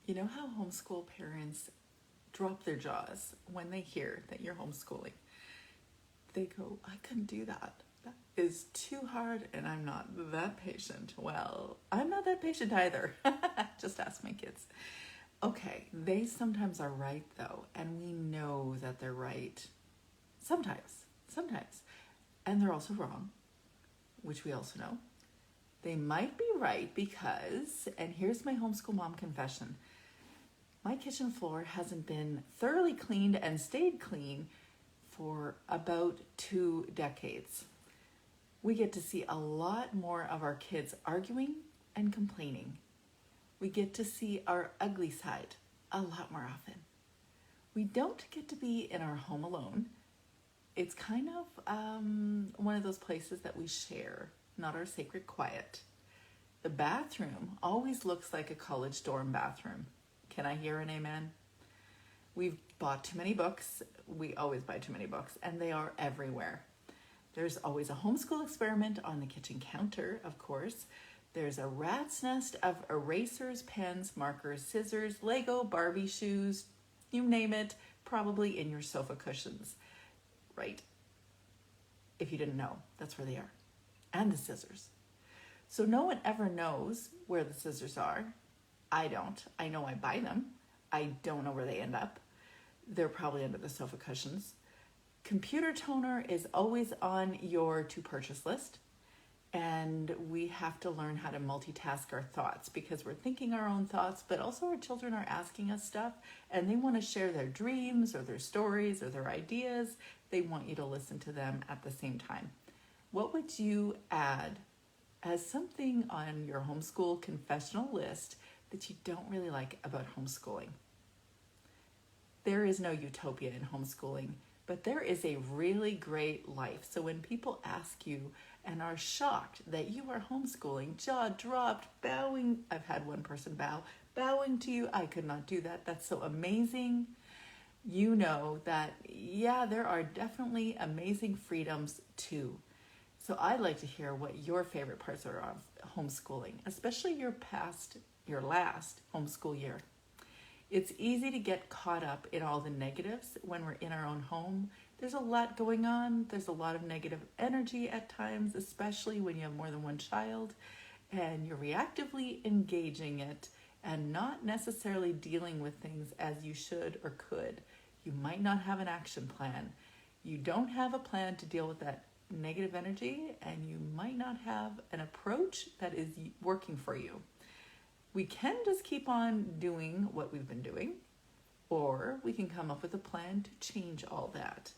You know how homeschool parents drop their jaws when they hear that you're homeschooling? They go, I couldn't do that. That is too hard and I'm not that patient. Well, I'm not that patient either. Just ask my kids. Okay, they sometimes are right though, and we know that they're right. Sometimes. And they're also wrong, which we also know. They might be right because, and here's my homeschool mom confession, my kitchen floor hasn't been thoroughly cleaned and stayed clean for about 2 decades. We get to see a lot more of our kids arguing and complaining. We get to see our ugly side a lot more often. We don't get to be in our home alone. It's kind of one of those places that we share, not our sacred quiet. The bathroom always looks like a college dorm bathroom. Can I hear an amen? We've bought too many books. We always buy too many books, and they are everywhere. There's always a homeschool experiment on the kitchen counter, of course. There's a rat's nest of erasers, pens, markers, scissors, Lego, Barbie shoes, you name it, probably in your sofa cushions, right? If you didn't know, that's where they are. And the scissors. So no one ever knows where the scissors are. I don't. I know I buy them. I don't know where they end up. They're probably under the sofa cushions. Computer toner is always on your to-purchase list. And we have to learn how to multitask our thoughts because we're thinking our own thoughts, but also our children are asking us stuff and they want to share their dreams or their stories or their ideas. They want you to listen to them at the same time. What would you add as something on your homeschool confessional list that you don't really like about homeschooling? There is no utopia in homeschooling, but there is a really great life. So when people ask you and are shocked that you are homeschooling, jaw dropped, bowing, I've had one person bowing to you, I could not do that, that's so amazing. You know that, yeah, there are definitely amazing freedoms too. So I'd like to hear what your favorite parts are of homeschooling, especially your last homeschool year. It's easy to get caught up in all the negatives when we're in our own home. There's a lot going on. There's a lot of negative energy at times, especially when you have more than one child and you're reactively engaging it and not necessarily dealing with things as you should or could. You might not have an action plan. You don't have a plan to deal with that negative energy, and you might not have an approach that is working for you. We can just keep on doing what we've been doing, or we can come up with a plan to change all that.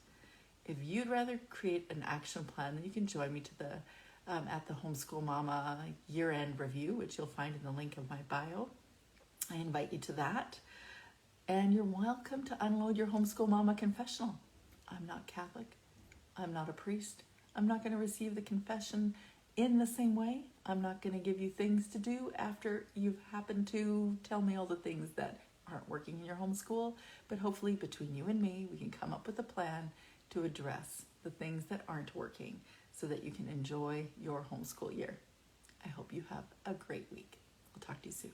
If you'd rather create an action plan, then you can join me to the at the Homeschool Mama year-end review, which you'll find in the link of my bio. I invite you to that. And you're welcome to unload your Homeschool Mama confessional. I'm not Catholic. I'm not a priest. I'm not going to receive the confession in the same way. I'm not going to give you things to do after you've happened to tell me all the things that aren't working in your homeschool. But hopefully between you and me, we can come up with a plan to address the things that aren't working so that you can enjoy your homeschool year. I hope you have a great week. I'll talk to you soon.